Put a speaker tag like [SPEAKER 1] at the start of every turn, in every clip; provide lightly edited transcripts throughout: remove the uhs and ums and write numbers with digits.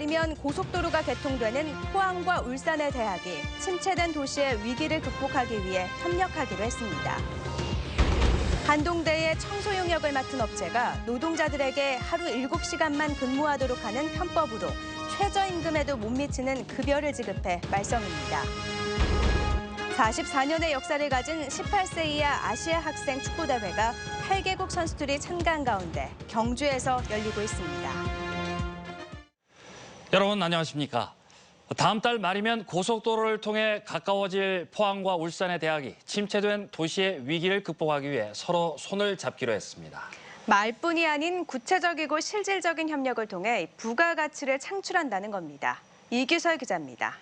[SPEAKER 1] 말이면 고속도로가 개통되는 포항과 울산의 대학이 침체된 도시의 위기를 극복하기 위해 협력하기로 했습니다. 한동대의 청소 용역을 맡은 업체가 노동자들에게 하루 7시간만 근무하도록 하는 편법으로 최저임금에도 못 미치는 급여를 지급해 말썽입니다. 44년의 역사를 가진 18세 이하 아시아 학생 축구대회가 8개국 선수들이 참가한 가운데 경주에서 열리고 있습니다.
[SPEAKER 2] 여러분 안녕하십니까? 다음 달 말이면 고속도로를 통해 가까워질 포항과 울산의 대학이 침체된 도시의 위기를 극복하기 위해 서로 손을 잡기로 했습니다.
[SPEAKER 1] 말뿐이 아닌 구체적이고 실질적인 협력을 통해 부가가치를 창출한다는 겁니다. 이규설 기자입니다.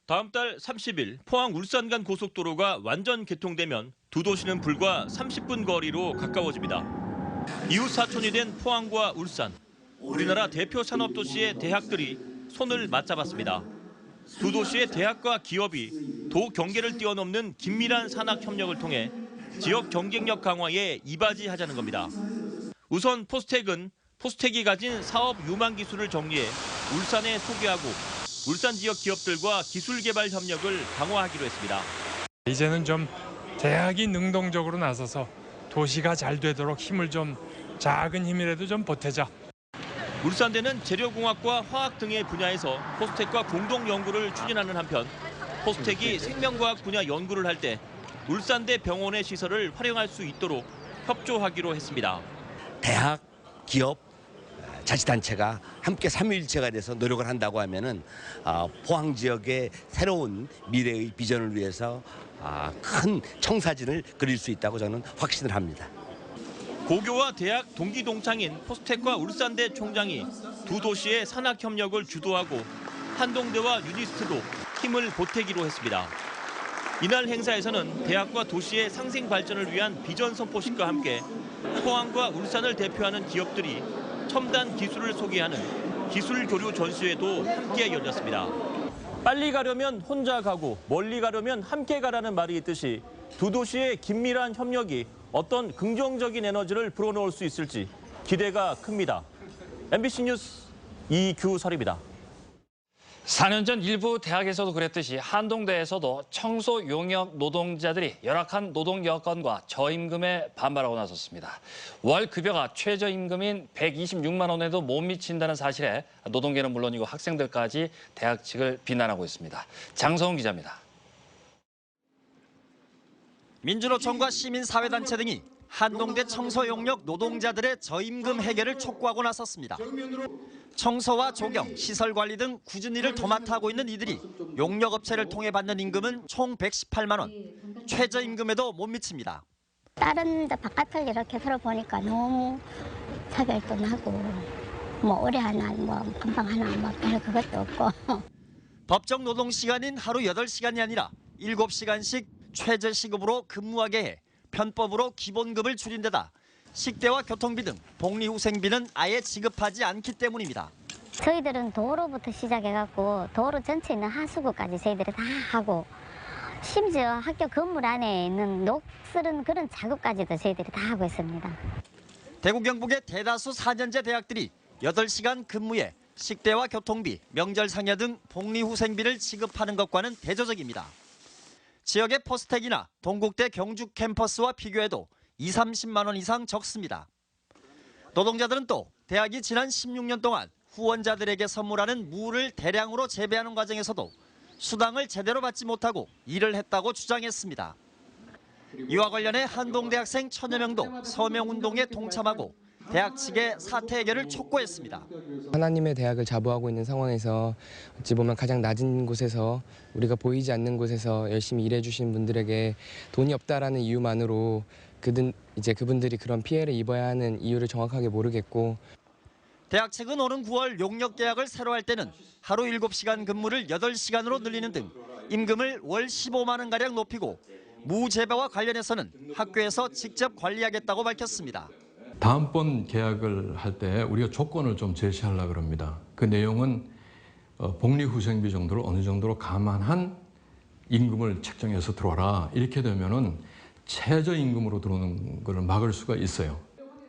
[SPEAKER 3] 다음 달 30일 포항 울산 간 고속도로가 완전 개통되면 두 도시는 불과 30분 거리로 가까워집니다. 이웃 사촌이 된 포항과 울산, 우리나라 대표 산업도시의 대학들이 손을 맞잡았습니다. 두 도시의 대학과 기업이 도 경계를 뛰어넘는 긴밀한 산학 협력을 통해 지역 경쟁력 강화에 이바지하자는 겁니다. 우선 포스텍은 포스텍이 가진 사업 유망 기술을 정리해 울산에 소개하고 울산 지역 기업들과 기술 개발 협력을 강화하기로 했습니다.
[SPEAKER 4] 이제는 좀 대학이 능동적으로 나서서 도시가 잘 되도록 힘을 좀 작은 힘이라도 좀 보태자.
[SPEAKER 3] 울산대는 재료공학과 화학 등의 분야에서 포스텍과 공동 연구를 추진하는 한편 포스텍이 생명과학 분야 연구를 할 때 울산대 병원의 시설을 활용할 수 있도록 협조하기로 했습니다.
[SPEAKER 5] 대학, 기업, 자치단체가 함께 삼위일체가 돼서 노력을 한다고 하면은 포항 지역의 새로운 미래의 비전을 위해서 큰 청사진을 그릴 수 있다고 저는 확신을 합니다.
[SPEAKER 3] 고교와 대학 동기 동창인 포스텍과 울산대 총장이 두 도시의 산학 협력을 주도하고 한동대와 유니스트도 힘을 보태기로 했습니다. 이날 행사에서는 대학과 도시의 상생 발전을 위한 비전 선포식과 함께 포항과 울산을 대표하는 기업들이 첨단 기술을 소개하는 기술 교류 전시회도 함께 열렸습니다. 빨리 가려면 혼자 가고 멀리 가려면 함께 가라는 말이 있듯이 두 도시의 긴밀한 협력이 어떤 긍정적인 에너지를 불어넣을 수 있을지 기대가 큽니다. MBC 뉴스 이규설입니다.
[SPEAKER 2] 4년 전 일부 대학에서도 그랬듯이 한동대에서도 청소 용역 노동자들이 열악한 노동 여건과 저임금에 반발하고 나섰습니다. 월 급여가 최저임금인 126만 원에도 못 미친다는 사실에 노동계는 물론이고 학생들까지 대학 측을 비난하고 있습니다. 장성훈 기자입니다.
[SPEAKER 6] 민주노총과 시민사회단체 등이 한동대 청소용역 노동자들의 저임금 해결을 촉구하고 나섰습니다. 청소와 조경, 시설관리 등 굳은 일을 도맡아 하고 있는 이들이 용역업체를 통해 받는 임금은 총 118만 원, 최저임금에도 못 미칩니다.
[SPEAKER 7] 다른 데 바깥을 이렇게 들어보니까 너무 차별도 나고 뭐 오래 하나 뭐 금방 하나 뭐 별 그것도 없고.
[SPEAKER 6] 법정 노동시간인 하루 8시간이 아니라 7시간씩 최저시급으로 근무하게 해 편법으로 기본급을 줄인 데다 식대와 교통비 등 복리후생비는 아예 지급하지 않기 때문입니다.
[SPEAKER 7] 저희들은 도로부터 시작해갖고 도로 전체에 있는 하수구까지 저희들이 다 하고 심지어 학교 건물 안에 있는 녹슬은 그런 작업까지도 저희들이 다 하고 있습니다.
[SPEAKER 6] 대구 경북의 대다수 4년제 대학들이 8시간 근무에 식대와 교통비, 명절 상여 등 복리후생비를 지급하는 것과는 대조적입니다. 지역의 포스텍이나 동국대 경주 캠퍼스와 비교해도 20-30만 원 이상 적습니다. 노동자들은 또 대학이 지난 16년 동안 후원자들에게 선물하는 무를 대량으로 재배하는 과정에서도 수당을 제대로 받지 못하고 일을 했다고 주장했습니다. 이와 관련해 한동대 학생 1000여 명도 서명운동에 동참하고 대학 측의 사태 해결을 촉구했습니다.
[SPEAKER 8] 하나님의 대학을 자부하고 있는 상황에서 어찌 보면 가장 낮은 곳에서 우리가 보이지 않는 곳에서 열심히 일해주신 분들에게 돈이 없다라는 이유만으로 그분들이 그런 피해를 입어야 하는 이유를 정확하게 모르겠고.
[SPEAKER 6] 대학 측은 오는 9월 용역 계약을 새로 할 때는 하루 7시간 근무를 8시간으로 늘리는 등 임금을 월 15만 원가량 높이고 무재배와 관련해서는 학교에서 직접 관리하겠다고 밝혔습니다.
[SPEAKER 9] 다음번 계약을 할 때 우리가 조건을 좀 제시하려고 그럽니다. 그 내용은 복리후생비 정도를 어느 정도로 감안한 임금을 책정해서 들어와라. 이렇게 되면은 최저임금으로 들어오는 것을 막을 수가 있어요.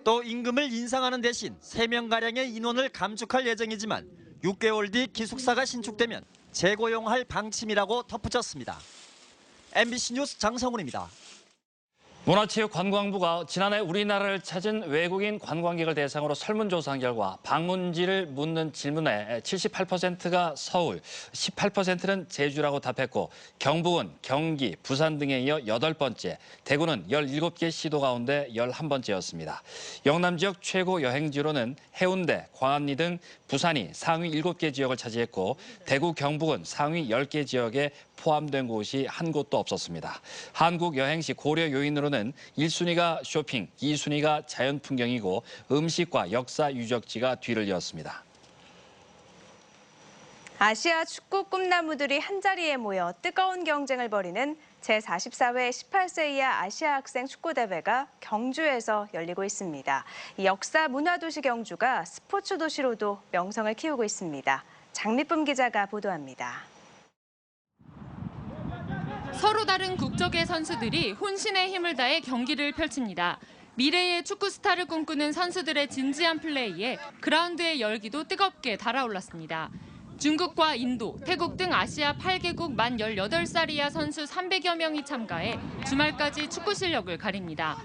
[SPEAKER 6] 또 임금을 인상하는 대신 3명가량의 인원을 감축할 예정이지만 6개월 뒤 기숙사가 신축되면 재고용할 방침이라고 덧붙였습니다. MBC 뉴스 장성훈입니다.
[SPEAKER 2] 문화체육관광부가 지난해 우리나라를 찾은 외국인 관광객을 대상으로 설문조사한 결과 방문지를 묻는 질문에 78%가 서울, 18%는 제주라고 답했고 경북은 경기, 부산 등에 이어 8번째, 대구는 17개 시도 가운데 11번째였습니다. 영남 지역 최고 여행지로는 해운대, 광안리 등 부산이 상위 7개 지역을 차지했고 대구, 경북은 상위 10개 지역에 포함된 곳이 한 곳도 없었습니다. 한국 여행시 고려 요인으로는 1순위가 쇼핑, 2순위가 자연 풍경이고 음식과 역사 유적지가 뒤를 이었습니다.
[SPEAKER 1] 아시아 축구 꿈나무들이 한자리에 모여 뜨거운 경쟁을 벌이는 제44회 18세 이하 아시아 학생 축구대회가 경주에서 열리고 있습니다. 역사 문화도시 경주가 스포츠 도시로도 명성을 키우고 있습니다. 장미쁨 기자가 보도합니다.
[SPEAKER 10] 서로 다른 국적의 선수들이 혼신의 힘을 다해 경기를 펼칩니다. 미래의 축구 스타를 꿈꾸는 선수들의 진지한 플레이에 그라운드의 열기도 뜨겁게 달아올랐습니다. 중국과 인도, 태국 등 아시아 8개국 만 18살 이하 선수 300여 명이 참가해 주말까지 축구 실력을 가립니다.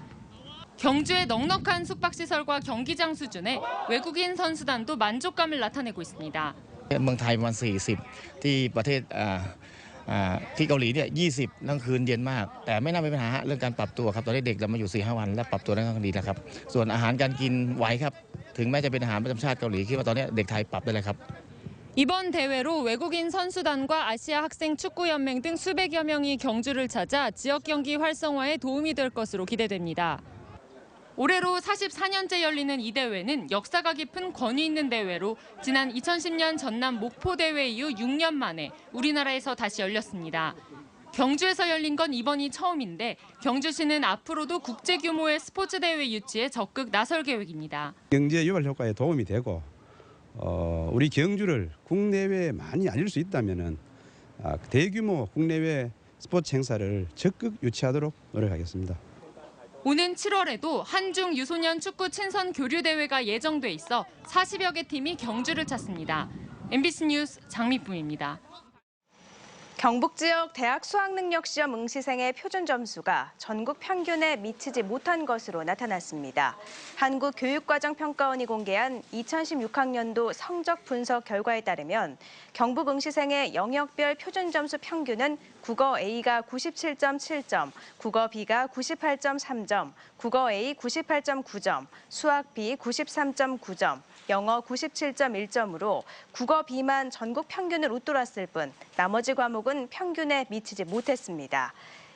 [SPEAKER 10] 경주의 넉넉한 숙박시설과 경기장 수준에 외국인 선수단도 만족감을 나타내고 있습니다.
[SPEAKER 11] เมืองไทยประมาณ40ที่ประเทศที่เกาหลีเนี่ย20นั่งคืนเย็นมากแต่ไม่น่ามีปัญหาเรื่องการปรับตัวครับตอนนี้เด็กเรามาอยู่ 4-5 วันและปรับตัวได้ค่อนข้างดีแล้วครับส่วนอาหารการกินไหวครับถึงแม้จะเป็นอาหารประจำชาติเกาหลีคิดว่าตอนนี้เด็กไทยปรับได้เลยครับ
[SPEAKER 10] 이번 대회로 외국인 선수단과 아시아 학생 축구연맹 등 수백여 명이 경주를 찾아 지역 경기 활성화에 도움이 될 것으로 기대됩니다. 올해로 44년째 열리는 이 대회는 역사가 깊은 권위 있는 대회로 지난 2010년 전남 목포 대회 이후 6년 만에 우리나라에서 다시 열렸습니다. 경주에서 열린 건 이번이 처음인데 경주시는 앞으로도 국제 규모의 스포츠 대회 유치에 적극 나설 계획입니다.
[SPEAKER 12] 경제 유발 효과에 도움이 되고 우리 경주를 국내외에 많이 알릴 수 있다면은 대규모 국내외 스포츠 행사를 적극 유치하도록 노력하겠습니다.
[SPEAKER 10] 오는 7월에도 한중 유소년 축구 친선 교류 대회가 예정돼 있어 40여 개 팀이 경주를 찾습니다. MBC 뉴스 장미쁨입니다.
[SPEAKER 1] 경북 지역 대학 수학능력시험 응시생의 표준 점수가 전국 평균에 미치지 못한 것으로 나타났습니다. 한국교육과정평가원이 공개한 2016학년도 성적 분석 결과에 따르면 경북 응시생의 영역별 표준 점수 평균은 국어 A가 97.7점, 국어 B가 98.3점, 국어 A 98.9점, 수학 B 93.9점, 영어 97.1점으로 국어 B만 전국 평균을 웃돌았을 뿐 나머지 과목은 평균에 미치지 못했습니다.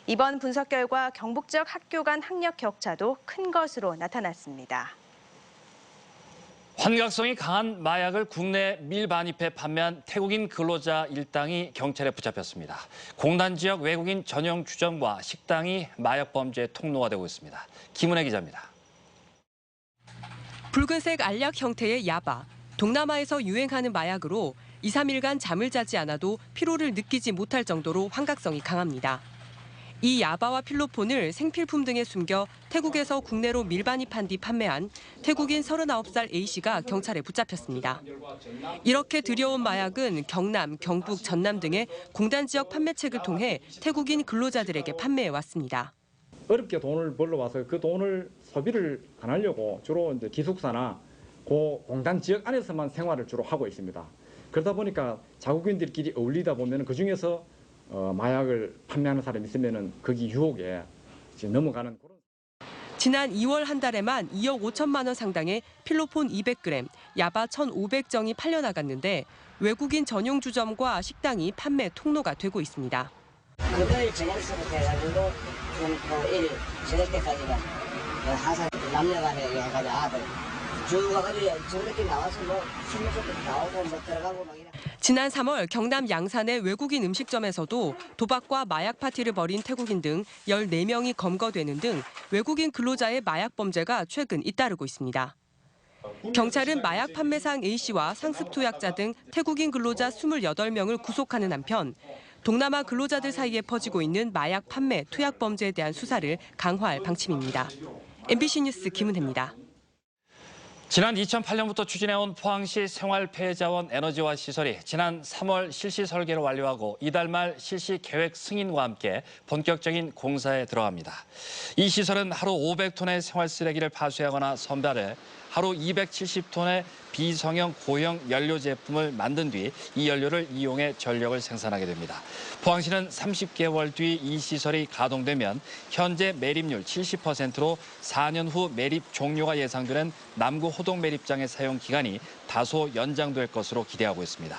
[SPEAKER 1] 이번 분석 결과 경북 지역 학교 간 학력 격차도 큰 것으로 나타났습니다.
[SPEAKER 2] 환각성이 강한 마약을 국내 밀반입해 판매한 태국인 근로자 일당이 경찰에 붙잡혔습니다. 공단 지역 외국인 전용 주점과 식당이 마약 범죄의 통로가 되고 있습니다. 김은혜 기자입니다.
[SPEAKER 13] 붉은색 알약 형태의 야바, 동남아에서 유행하는 마약으로 2, 3일간 잠을 자지 않아도 피로를 느끼지 못할 정도로 환각성이 강합니다. 이 야바와 필로폰을 생필품 등에 숨겨 태국에서 국내로 밀반입한 뒤 판매한 태국인 39살 A씨가 경찰에 붙잡혔습니다. 이렇게 들여온 마약은 경남, 경북, 전남 등의 공단 지역 판매책을 통해 태국인 근로자들에게 판매해왔습니다.
[SPEAKER 14] 어렵게 돈을 벌러 와서 그 돈을 소비를 안 하려고 주로 이제 기숙사나 공단 지역 안에서만 생활을 주로 하고 있습니다. 그러다 보니까 자국인들끼리 어울리다 보면 그 중에서 마약을 판매하는 사람이 있으면은 거기 유혹에 넘어가는 그런.
[SPEAKER 13] 지난 2월 한 달에만 2억 5천만 원 상당의 필로폰 200g, 야바 1,500정이 팔려나갔는데 외국인 전용 주점과 식당이 판매 통로가 되고 있습니다.
[SPEAKER 15] 그걸 저녁서부터 해가지고 일 저녁 때까지가 항상 남녀간에 해가지고 아들 주가 어디 저녁에 나와서 뭐 술 먹고 나오고 뭐 들어가고 막 이래.
[SPEAKER 13] 지난 3월 경남 양산의 외국인 음식점에서도 도박과 마약 파티를 벌인 태국인 등 14명이 검거되는 등 외국인 근로자의 마약 범죄가 최근 잇따르고 있습니다. 경찰은 마약 판매상 A씨와 상습 투약자 등 태국인 근로자 28명을 구속하는 한편 동남아 근로자들 사이에 퍼지고 있는 마약 판매, 투약 범죄에 대한 수사를 강화할 방침입니다. MBC 뉴스 김은혜입니다.
[SPEAKER 2] 지난 2008년부터 추진해온 포항시 생활폐자원 에너지화 시설이 지난 3월 실시 설계를 완료하고 이달 말 실시 계획 승인과 함께 본격적인 공사에 들어갑니다. 이 시설은 하루 500톤의 생활 쓰레기를 파쇄하거나 선별해 하루 270톤의 비성형 고형 연료 제품을 만든 뒤 이 연료를 이용해 전력을 생산하게 됩니다. 포항시는 30개월 뒤 이 시설이 가동되면 현재 매립률 70%로 4년 후 매립 종료가 예상되는 남구 호동 매립장의 사용 기간이 다소 연장될 것으로 기대하고 있습니다.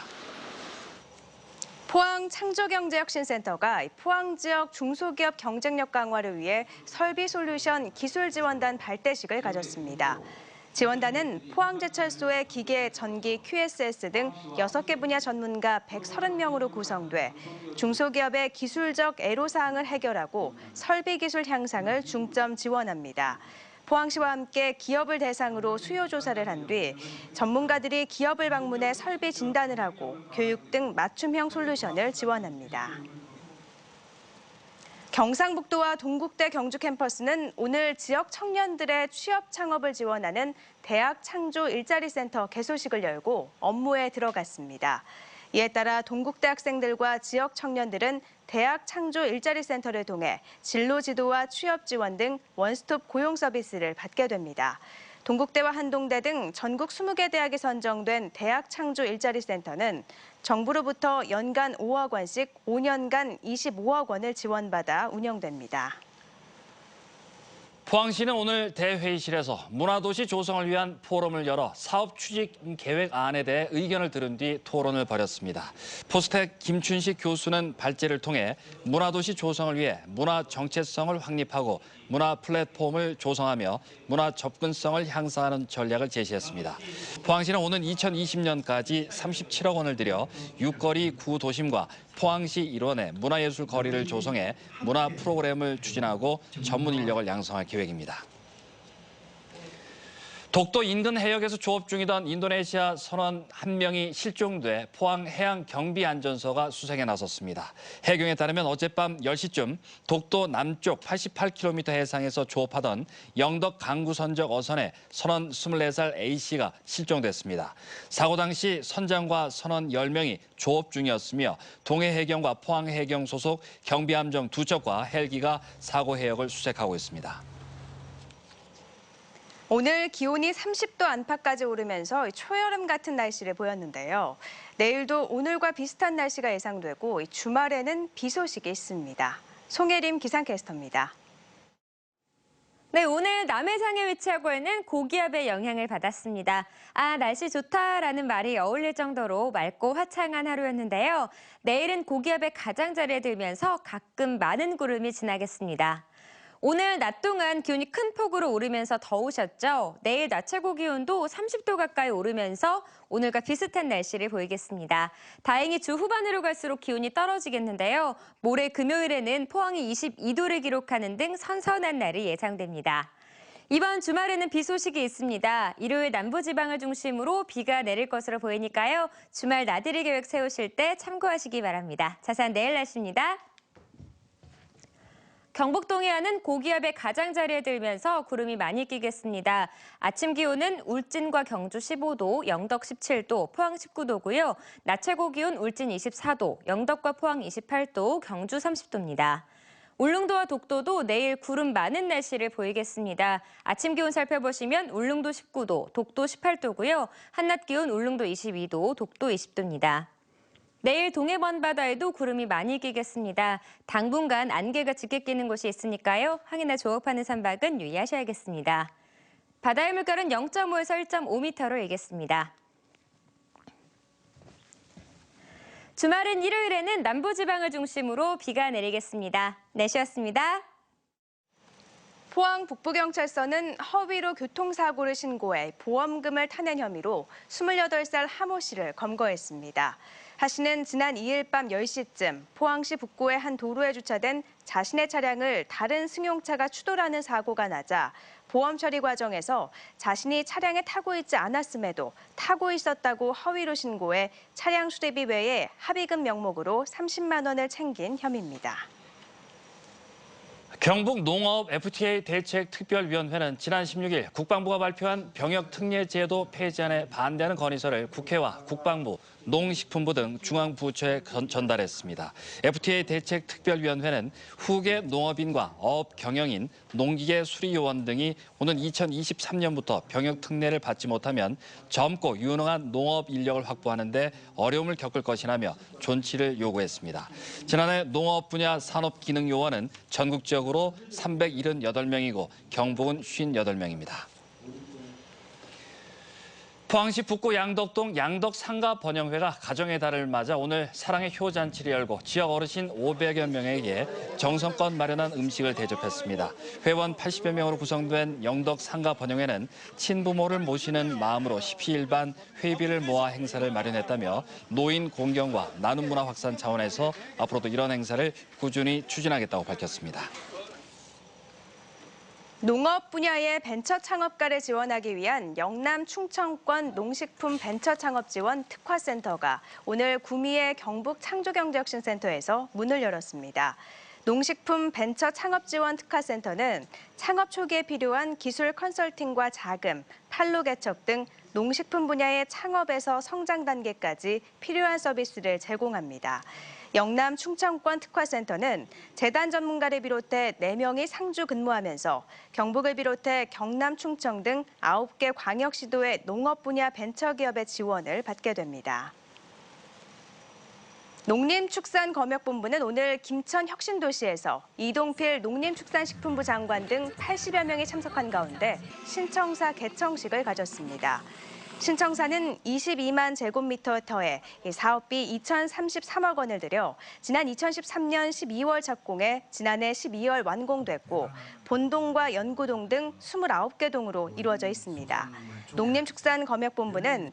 [SPEAKER 1] 포항 창조경제혁신센터가 포항 지역 중소기업 경쟁력 강화를 위해 설비솔루션 기술지원단 발대식을 가졌습니다. 지원단은 포항제철소의 기계, 전기, QSS 등 6개 분야 전문가 130명으로 구성돼 중소기업의 기술적 애로사항을 해결하고 설비기술 향상을 중점 지원합니다. 포항시와 함께 기업을 대상으로 수요조사를 한 뒤 전문가들이 기업을 방문해 설비 진단을 하고 교육 등 맞춤형 솔루션을 지원합니다. 경상북도와 동국대 경주 캠퍼스는 오늘 지역 청년들의 취업 창업을 지원하는 대학 창조 일자리 센터 개소식을 열고 업무에 들어갔습니다. 이에 따라 동국대 학생들과 지역 청년들은 대학 창조 일자리 센터를 통해 진로 지도와 취업 지원 등 원스톱 고용 서비스를 받게 됩니다. 동국대와 한동대 등 전국 20개 대학이 선정된 대학 창조 일자리 센터는 정부로부터 연간 5억 원씩 5년간 25억 원을 지원받아 운영됩니다.
[SPEAKER 2] 포항시는 오늘 대회의실에서 문화도시 조성을 위한 포럼을 열어 사업 추진 계획안에 대해 의견을 들은 뒤 토론을 벌였습니다. 포스텍 김춘식 교수는 발제를 통해 문화도시 조성을 위해 문화 정체성을 확립하고 문화 플랫폼을 조성하며 문화 접근성을 향상하는 전략을 제시했습니다. 포항시는 오는 2020년까지 37억 원을 들여 6거리 구도심과 포항시 일원의 문화예술 거리를 조성해 문화 프로그램을 추진하고 전문 인력을 양성할 계획입니다. 독도 인근 해역에서 조업 중이던 인도네시아 선원 1명이 실종돼 포항 해양경비안전서가 수색에 나섰습니다. 해경에 따르면 어젯밤 10시쯤 독도 남쪽 88km 해상에서 조업하던 영덕 강구선적 어선에 선원 24살 A씨가 실종됐습니다. 사고 당시 선장과 선원 10명이 조업 중이었으며 동해해경과 포항해경 소속 경비함정 2척과 헬기가 사고 해역을 수색하고 있습니다.
[SPEAKER 1] 오늘 기온이 30도 안팎까지 오르면서 초여름 같은 날씨를 보였는데요. 내일도 오늘과 비슷한 날씨가 예상되고 주말에는 비 소식이 있습니다. 송혜림 기상캐스터입니다.
[SPEAKER 16] 네, 오늘 남해상에 위치하고 있는 고기압의 영향을 받았습니다. 날씨 좋다라는 말이 어울릴 정도로 맑고 화창한 하루였는데요. 내일은 고기압의 가장자리에 들면서 가끔 많은 구름이 지나겠습니다. 오늘 낮 동안 기온이 큰 폭으로 오르면서 더우셨죠? 내일 낮 최고 기온도 30도 가까이 오르면서 오늘과 비슷한 날씨를 보이겠습니다. 다행히 주 후반으로 갈수록 기온이 떨어지겠는데요. 모레 금요일에는 포항이 22도를 기록하는 등 선선한 날이 예상됩니다. 이번 주말에는 비 소식이 있습니다. 일요일 남부지방을 중심으로 비가 내릴 것으로 보이니까요. 주말 나들이 계획 세우실 때 참고하시기 바랍니다. 자세한 내일 날씨입니다. 경북 동해안은 고기압의 가장자리에 들면서 구름이 많이 끼겠습니다. 아침 기온은 울진과 경주 15도, 영덕 17도, 포항 19도고요. 낮 최고 기온 울진 24도, 영덕과 포항 28도, 경주 30도입니다. 울릉도와 독도도 내일 구름 많은 날씨를 보이겠습니다. 아침 기온 살펴보시면 울릉도 19도, 독도 18도고요. 한낮 기온 울릉도 22도, 독도 20도입니다. 내일 동해 먼바다에도 구름이 많이 끼겠습니다. 당분간 안개가 짙게 끼는 곳이 있으니까요. 항해나 조업하는 선박은 유의하셔야겠습니다. 바다의 물결은 0.5에서 1.5m로 일겠습니다. 주말은 일요일에는 남부지방을 중심으로 비가 내리겠습니다. 내시였습니다.
[SPEAKER 1] 포항 북부경찰서는 허위로 교통사고를 신고해 보험금을 타낸 혐의로 28살 하모 씨를 검거했습니다. 하 씨는 지난 2일 밤 10시쯤 포항시 북구의 한 도로에 주차된 자신의 차량을 다른 승용차가 추돌하는 사고가 나자 보험 처리 과정에서 자신이 차량에 타고 있지 않았음에도 타고 있었다고 허위로 신고해 차량 수리비 외에 합의금 명목으로 30만 원을 챙긴 혐의입니다.
[SPEAKER 2] 경북 농업 FTA 대책특별위원회는 지난 16일 국방부가 발표한 병역특례제도 폐지안에 반대하는 건의서를 국회와 국방부, 농식품부 등 중앙부처에 전달했습니다. FTA 대책특별위원회는 후계 농업인과 어업 경영인, 농기계 수리요원 등이 오는 2023년부터 병역특례를 받지 못하면 젊고 유능한 농업 인력을 확보하는 데 어려움을 겪을 것이라며 존치를 요구했습니다. 지난해 농업 분야 산업기능요원은 전국적으로 378명이고 경북은 58명입니다. 포항시 북구 양덕동 양덕상가번영회가 가정의 달을 맞아 오늘 사랑의 효잔치를 열고 지역 어르신 500여 명에게 정성껏 마련한 음식을 대접했습니다. 회원 80여 명으로 구성된 영덕상가번영회는 친부모를 모시는 마음으로 십시일반 회비를 모아 행사를 마련했다며 노인 공경과 나눔 문화 확산 차원에서 앞으로도 이런 행사를 꾸준히 추진하겠다고 밝혔습니다.
[SPEAKER 1] 농업 분야의 벤처 창업가를 지원하기 위한 영남 충청권 농식품 벤처 창업 지원 특화센터가 오늘 구미의 경북 창조경제혁신센터에서 문을 열었습니다. 농식품 벤처 창업 지원 특화센터는 창업 초기에 필요한 기술 컨설팅과 자금, 판로 개척 등 농식품 분야의 창업에서 성장 단계까지 필요한 서비스를 제공합니다. 영남 충청권 특화센터는 재단 전문가를 비롯해 4명이 상주 근무하면서 경북을 비롯해 경남, 충청 등 9개 광역시도의 농업 분야 벤처기업의 지원을 받게 됩니다. 농림축산검역본부는 오늘 김천혁신도시에서 이동필 농림축산식품부 장관 등 80여 명이 참석한 가운데 신청사 개청식을 가졌습니다. 신청사는 22만 제곱미터에 사업비 2,033억 원을 들여 지난 2013년 12월 착공해 지난해 12월 완공됐고 본동과 연구동 등 29개 동으로 이루어져 있습니다. 농림축산검역본부는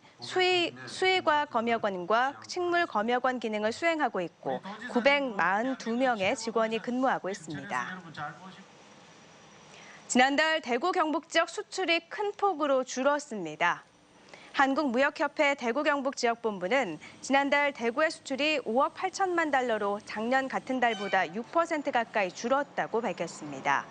[SPEAKER 1] 수의과검역원과 식물검역원 기능을 수행하고 있고 942명의 직원이 근무하고 있습니다. 지난달 대구 경북 지역 수출이 큰 폭으로 줄었습니다. 한국무역협회 대구경북지역본부는 지난달 대구의 수출이 5억 8천만 달러로 작년 같은 달보다 6% 가까이 줄었다고 밝혔습니다.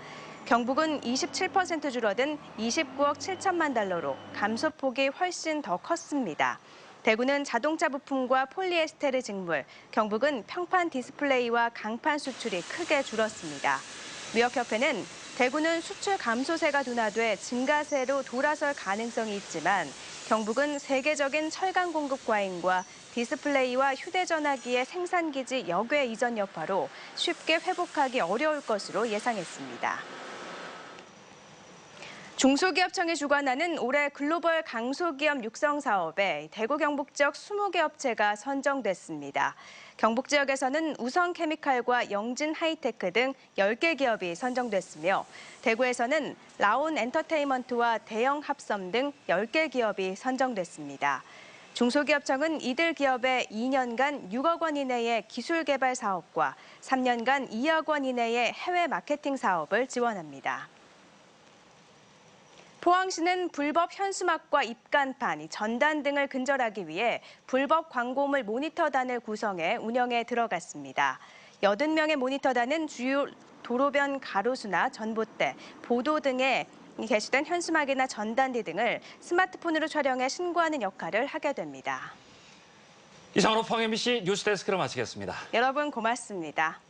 [SPEAKER 1] 경북은 27% 줄어든 29억 7천만 달러로 감소폭이 훨씬 더 컸습니다. 대구는 자동차 부품과 폴리에스테르 직물, 경북은 평판 디스플레이와 강판 수출이 크게 줄었습니다. 무역협회는 대구는 수출 감소세가 둔화돼 증가세로 돌아설 가능성이 있지만 경북은 세계적인 철강 공급 과잉과 디스플레이와 휴대전화기의 생산기지 역외 이전 여파로 쉽게 회복하기 어려울 것으로 예상했습니다. 중소기업청이 주관하는 올해 글로벌 강소기업 육성 사업에 대구 경북 지역 20개 업체가 선정됐습니다. 경북 지역에서는 우성케미칼과 영진하이테크 등 10개 기업이 선정됐으며 대구에서는 라온 엔터테인먼트와 대영합섬 등 10개 기업이 선정됐습니다. 중소기업청은 이들 기업에 2년간 6억 원 이내의 기술 개발 사업과 3년간 2억 원 이내의 해외 마케팅 사업을 지원합니다. 포항시는 불법 현수막과 입간판, 전단 등을 근절하기 위해 불법 광고물 모니터단을 구성해 운영에 들어갔습니다. 80명의 모니터단은 주요 도로변 가로수나 전봇대, 보도 등에 게시된 현수막이나 전단지 등을 스마트폰으로 촬영해 신고하는 역할을 하게 됩니다.
[SPEAKER 2] 이상으로 포항 MBC 뉴스데스크를 마치겠습니다.
[SPEAKER 1] 여러분 고맙습니다.